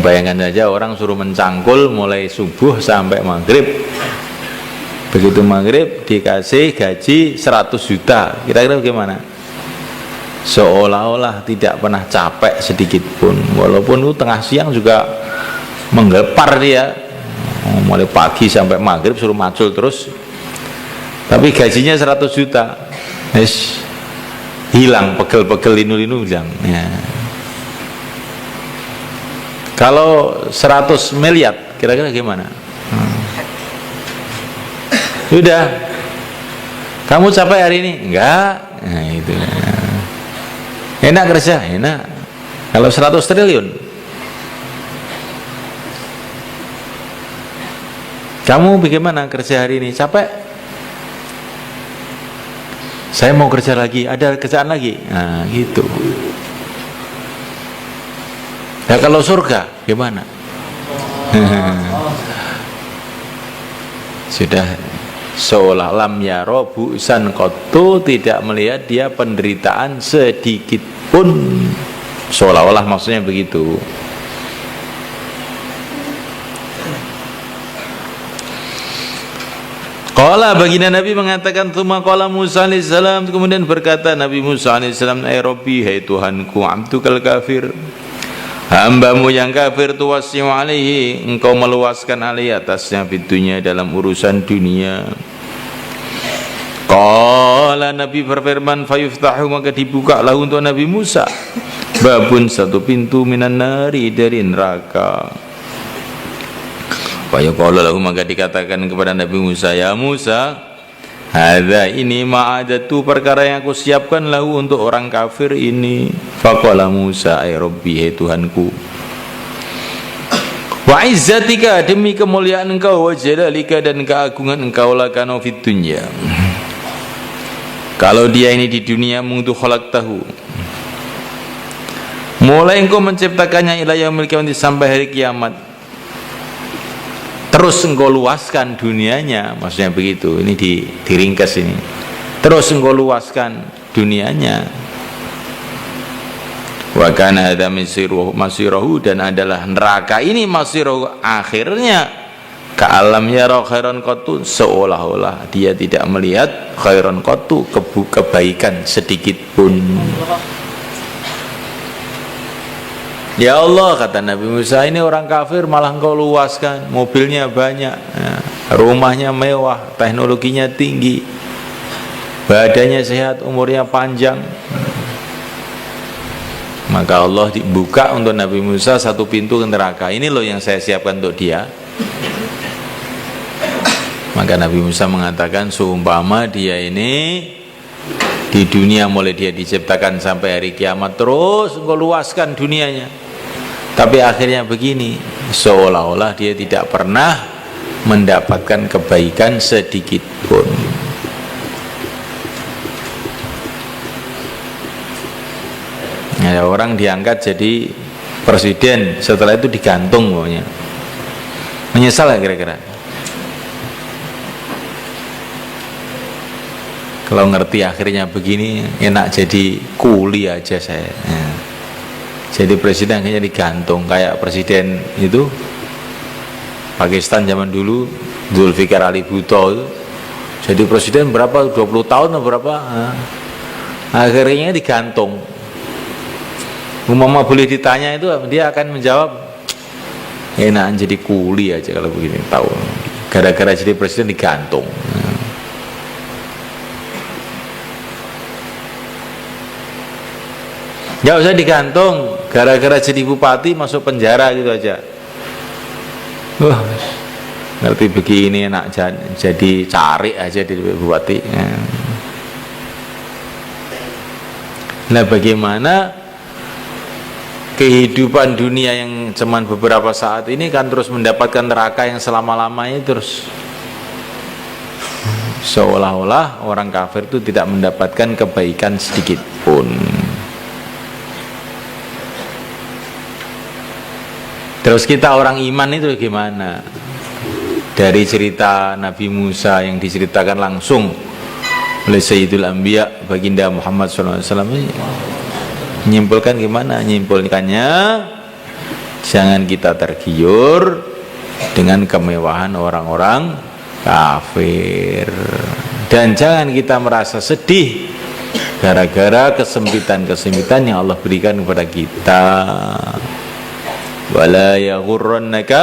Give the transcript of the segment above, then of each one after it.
Bayangkan saja orang suruh mencangkul mulai subuh sampai maghrib. Begitu maghrib dikasih gaji 100 juta. Kira-kira bagaimana? Seolah-olah tidak pernah capek sedikit pun. Walaupun itu tengah siang juga menggepar dia. Mulai pagi sampai maghrib suruh macul terus. Tapi gajinya 100 juta. Hilang, pegel-pegel linu-linu hilang ya. Kalau 100 miliar kira-kira gimana? Sudah. Kamu capek hari ini? Enggak. Nah, itu. Enak kerja? Enak. Kalau 100 triliun? Kamu bagaimana kerja hari ini? Capek? Saya mau kerja lagi, ada kerjaan lagi. Nah, gitu. Ya kalau surga gimana? Sudah seolah lam yaro bu'san qattu, tidak melihat dia penderitaan sedikit pun. Seolah-olah maksudnya begitu. Qala baginda Nabi mengatakan, tsumma qala Musa alaihissalam, kemudian berkata Nabi Musa alaihissalam, ai Rabbi, hai Tuhanku, abdukal kafir, hambamu yang kafir, tuwasi'u alaihi, engkau meluaskan alaihi atasnya fitunya dalam urusan dunia. Qala Nabi berfirman, fayuftahu, maka dibukalah untuk Nabi Musa babun, satu pintu, minan nari, dari neraka. Fayaqala lahu, maka dikatakan kepada Nabi Musa, ya Musa, hadza, ini ma'adatu, perkara yang aku siapkan lahu untuk orang kafir ini. Faqala Musa, ay Rabbi, hai Tuhanku, wa izzatika, demi kemuliaan engkau, wa jalalika, dan keagungan engkau, lakana fid dunya, kalau dia ini di dunia, mundu khalaqtahu, mulai engkau menciptakannya, ila yaumil qiyamah, sampai hari kiamat, terus engkau luaskan dunianya, maksudnya begitu. Ini diringkas ini. Terus engkau luaskan dunianya. Wa kana hadza masirahu, dan adalah neraka ini masirahu, akhirnya ka'alam yara khairan qattu, seolah-olah dia tidak melihat khairan qattu, kebaikan sedikit pun. Ya Allah, kata Nabi Musa, ini orang kafir malah engkau luaskan, mobilnya banyak, rumahnya mewah, teknologinya tinggi, badannya sehat, umurnya panjang. Maka Allah dibuka untuk Nabi Musa satu pintu ke neraka. Ini loh yang saya siapkan untuk dia. Maka Nabi Musa mengatakan, seumpama dia ini di dunia, mulai dia diciptakan sampai hari kiamat, terus engkau luaskan dunianya, tapi akhirnya begini, seolah-olah dia tidak pernah mendapatkan kebaikan sedikit pun. Ada orang diangkat jadi presiden, setelah itu digantung pokoknya. Menyesal gak kira-kira? Kalau ngerti akhirnya begini, enak jadi kuli aja saya. Jadi presiden akhirnya digantung, kayak presiden itu Pakistan zaman dulu, Zulfikar Ali Bhutto itu jadi presiden berapa, 20 tahun atau berapa, akhirnya digantung. Umpama boleh ditanya itu, dia akan menjawab, enak jadi kuli aja kalau begini, tahu, gara-gara jadi presiden digantung. Gak usah digantung, gara-gara jadi bupati masuk penjara gitu aja. Wah, ngerti begini enak jadi cari aja di bupati. Nah, bagaimana kehidupan dunia yang cuman beberapa saat ini kan terus mendapatkan neraka yang selama-lamanya, terus seolah-olah orang kafir itu tidak mendapatkan kebaikan sedikit pun. Terus kita orang iman itu gimana? Dari cerita Nabi Musa yang diceritakan langsung oleh Sayyidul Anbiya, baginda Muhammad SAW, menyimpulkan gimana? Menyimpulkannya, jangan kita tergiur dengan kemewahan orang-orang kafir, dan jangan kita merasa sedih gara-gara kesempitan-kesempitan yang Allah berikan kepada kita. Wala yaghurrannaka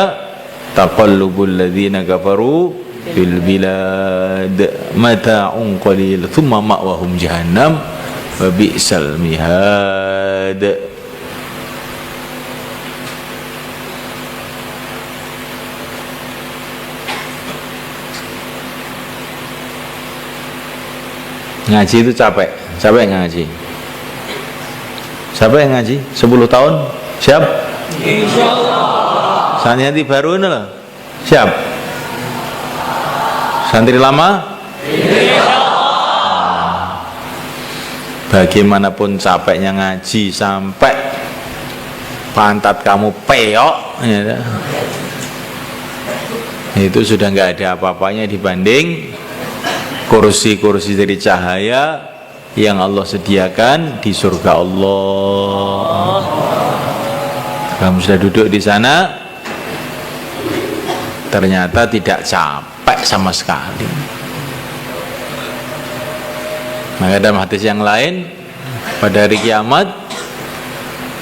taqallubul ladzina kafaru fil bilad mata'un qalil thumma ma'wahum jahannam wa bi'sal mihad. Ngaji itu capek ngaji. Siapa yang ngaji 10 tahun? Siap? Insyaallah. Santri baru ini loh. Siap? Santri lama? Insyaallah. Bagaimanapun capeknya ngaji sampai pantat kamu peyok, ya, itu sudah nggak ada apa-apanya dibanding kursi-kursi dari cahaya yang Allah sediakan di surga Allah. Kamu sudah duduk di sana, ternyata tidak capek sama sekali. Maka dalam hadis yang lain, pada hari kiamat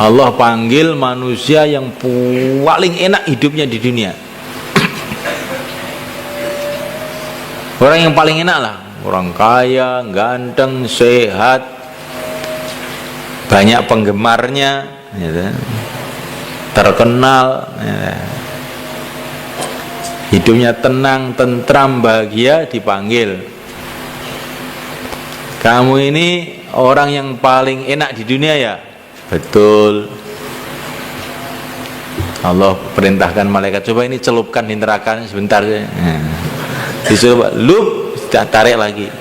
Allah panggil manusia yang paling enak hidupnya di dunia. Orang yang paling enak lah, orang kaya, ganteng, sehat, banyak penggemarnya, ya, terkenal, ya. Hidupnya tenang, tentram, bahagia, dipanggil. Kamu ini orang yang paling enak di dunia ya? Betul. Allah perintahkan malaikat, coba ini celupkan di neraka sebentar. Ya. Disuruh lup, tarik lagi.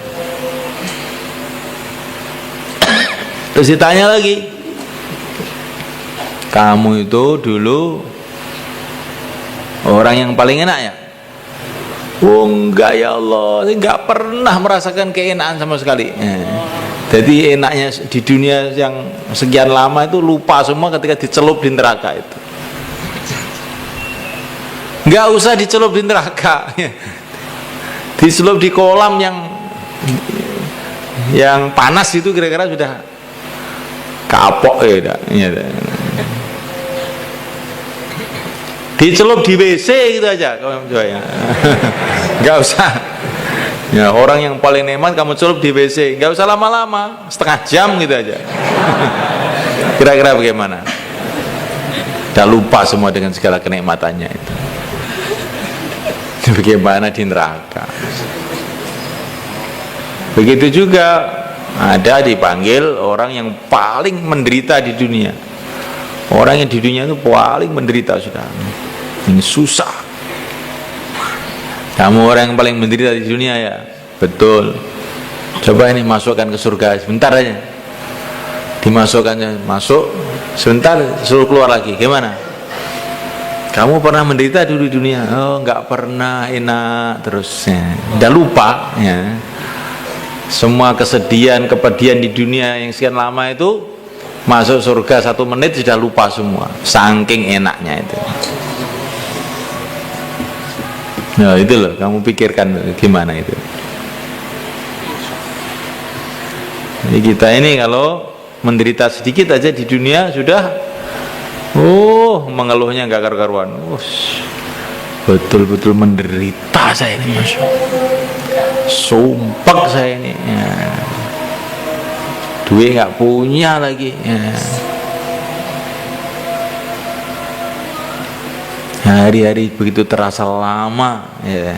Terus ditanya lagi, kamu itu dulu orang yang paling enak ya? Oh enggak ya Allah, saya enggak pernah merasakan keenakan sama sekali. Jadi enaknya di dunia yang sekian lama itu lupa semua ketika dicelup di neraka itu. Enggak usah dicelup di neraka. Dicelup di kolam yang panas itu kira-kira sudah kapok ya, dicelup di WC gitu aja kamu coba ya. Nggak usah ya, orang yang paling nikmat kamu celup di WC, nggak usah lama-lama, setengah jam gitu aja. Kira-kira bagaimana? Udah lupa semua dengan segala kenikmatannya itu. Bagaimana di neraka? Begitu juga ada dipanggil orang yang paling menderita di dunia. Orang yang di dunia itu paling menderita sudah. Ini susah. Kamu orang yang paling menderita di dunia ya? Betul. Coba ini masukkan ke surga sebentar aja. Dimasukkannya, masuk sebentar suruh keluar lagi. Gimana? Kamu pernah menderita dulu di dunia? Oh, enggak pernah, enak terus. Ya. Udah lupa ya. Semua kesedihan, kepedihan di dunia yang sekian lama itu, masuk surga 1 menit sudah lupa semua. Saking enaknya itu. Nah, itu loh, kamu pikirkan gimana itu. Jadi kita ini kalau menderita sedikit aja di dunia sudah mengeluhnya nggak karu-karuan. Betul-betul menderita saya ini, Mas. Sumpah saya ini ya. Duit nggak punya lagi ya. Hari-hari begitu terasa lama ya.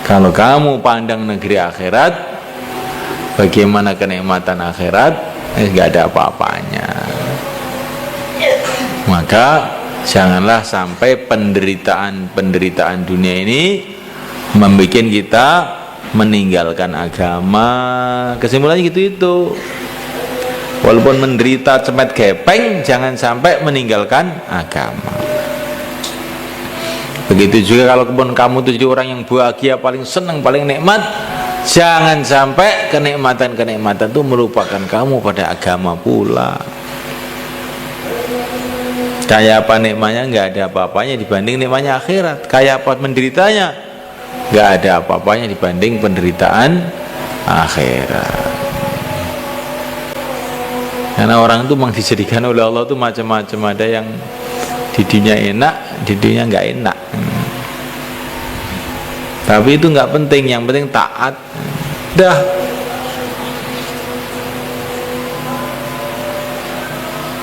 Kalau kamu pandang negeri akhirat, bagaimana kenikmatan akhirat, nggak ada apa-apanya. Maka janganlah sampai penderitaan dunia ini membuat kita meninggalkan agama. Kesimpulannya gitu itu. Walaupun menderita cemet gepeng, jangan sampai meninggalkan agama. Begitu juga kalau kamu tuh jadi orang yang bahagia, paling senang, paling nikmat, jangan sampai kenikmatan-kenikmatan itu melupakan kamu pada agama pula. Kayak apa nikmatnya, nggak ada apa-apanya dibanding nikmatnya akhirat. Kayak apa menderitanya, nggak ada apa-apanya dibanding penderitaan akhirat. Karena orang itu memang dijadikan oleh Allah itu macam-macam. Ada yang di dunia enak, di dunia nggak enak. Tapi itu nggak penting, yang penting taat. Dah.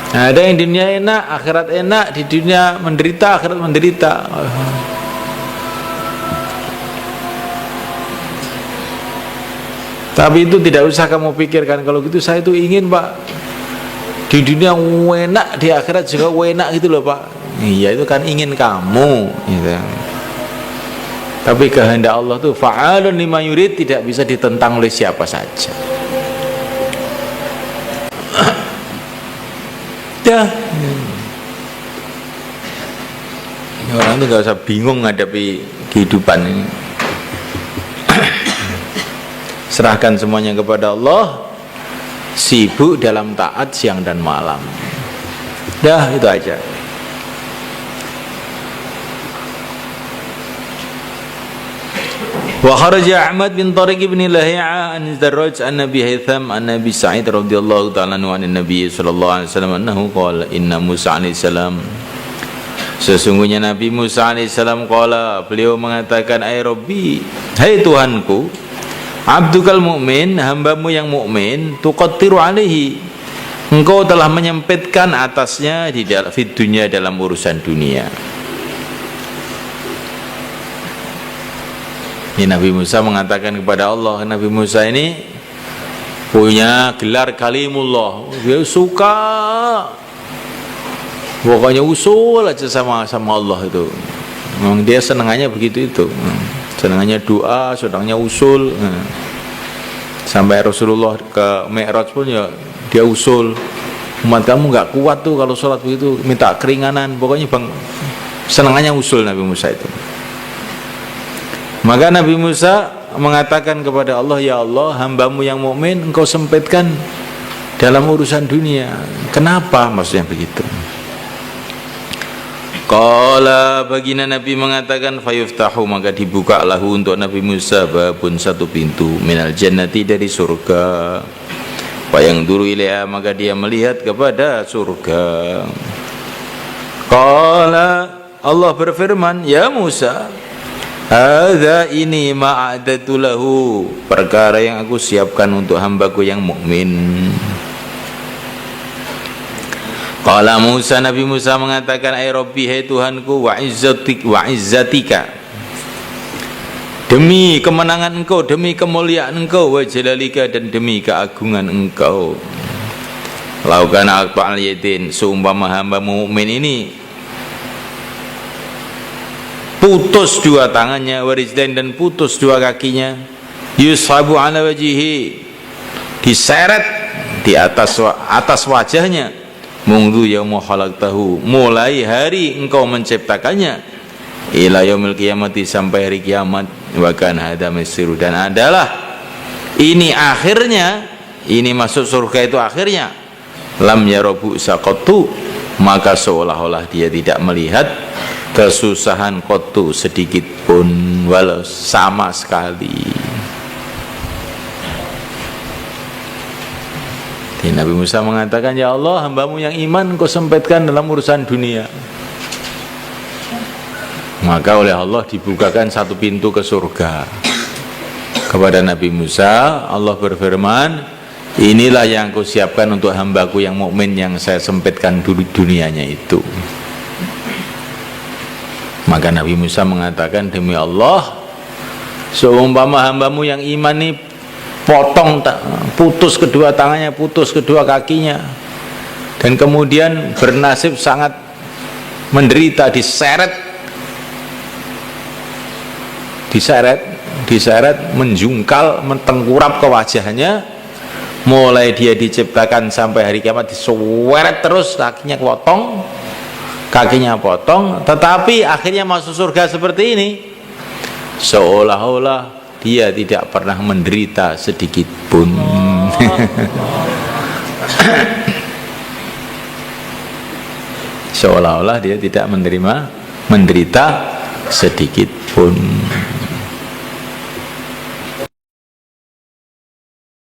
Nah, ada yang di dunia enak, akhirat enak, di dunia menderita, akhirat menderita. Tapi itu tidak usah kamu pikirkan. Kalau gitu saya itu ingin, Pak, di dunia enak, di akhirat juga enak gitu loh, Pak. Iya, itu kan ingin kamu gitu. Tapi kehendak Allah tuh fa'alun lima yurid, tidak bisa ditentang oleh siapa saja. Ya. Orang itu nggak usah bingung menghadapi kehidupan ini. Serahkan semuanya kepada Allah, sibuk dalam taat siang dan malam. Dah, itu aja. Wa kharaja Ahmad bin Tariq bin Lahi'a an Darraj an Nabi Haytham an Nabi Sa'id radhiyallahu ta'ala anhu an Nabi sallallahu alaihi wasallam annahu qala inna Musa alaihi salam, sesungguhnya Nabi Musa alaihi salam qala, beliau mengatakan, ay Rabbi, hai Tuhanku, abdukal mu'min, hambamu yang mukmin, tuqattiru alaihi, engkau telah menyempitkan atasnya di dalam dunia, dalam urusan dunia. Ini Nabi Musa mengatakan kepada Allah. Nabi Musa ini punya gelar kalimullah. Dia suka, pokoknya usul aja sama Allah itu. Memang dia senangannya begitu itu. Senangannya doa, senangannya usul. Sampai Rasulullah ke Mi'raj pun ya dia usul. Umat kamu nggak kuat tuh kalau sholat begitu, minta keringanan. Pokoknya senangannya usul Nabi Musa itu. Maka Nabi Musa mengatakan kepada Allah, ya Allah, hambamu yang mukmin engkau sempitkan dalam urusan dunia. Kenapa? Maksudnya begitu. Qala, baginda Nabi mengatakan, fayuftahu, maka dibuka lahu untuk Nabi Musa babun, satu pintu, minal jannati, dari surga. Yang duru ilaiha, maka dia melihat kepada surga. Qala, Allah berfirman, ya Musa, hadza, ini ma'adatu lahu, perkara yang aku siapkan untuk hambaku yang mukmin. Qala Musa, Nabi Musa mengatakan, ay Rabbi, hai Tuhanku, wa izzatika, demi kemenangan engkau, demi kemuliaan engkau, wa jalalika, dan demi keagungan engkau. Laukana aqta'al yadin, seumpama hamba mukmin ini putus dua tangannya, warijlain, dan putus dua kakinya, yushabu ala wajihi, diseret di atas wajahnya, mundu yauma khalaqtahu, mulai hari engkau menciptakannya, ila yaumil qiyamati, sampai hari kiamat, wa kana hadza masiru, dan adalah ini akhirnya, ini masuk surga itu akhirnya, lam yarabu saqatu, maka seolah-olah dia tidak melihat kesusahan kotu sedikit pun, walau sama sekali. Jadi Nabi Musa mengatakan, ya Allah, hambamu yang iman kau sempitkan dalam urusan dunia. Maka oleh Allah dibukakan satu pintu ke surga kepada Nabi Musa. Allah berfirman, inilah yang aku siapkan untuk hambaku yang mukmin yang saya sempitkan dunianya itu. Maka Nabi Musa mengatakan, demi Allah, seumpama hambamu yang iman ini putus kedua tangannya, putus kedua kakinya, dan kemudian bernasib sangat menderita, diseret, menjungkal, mentengkurap ke wajahnya, mulai dia diciptakan sampai hari kiamat disuweret terus, kakinya potong, tetapi akhirnya masuk surga seperti ini, seolah-olah dia tidak pernah menderita sedikit pun. seolah-olah dia tidak menderita sedikit pun.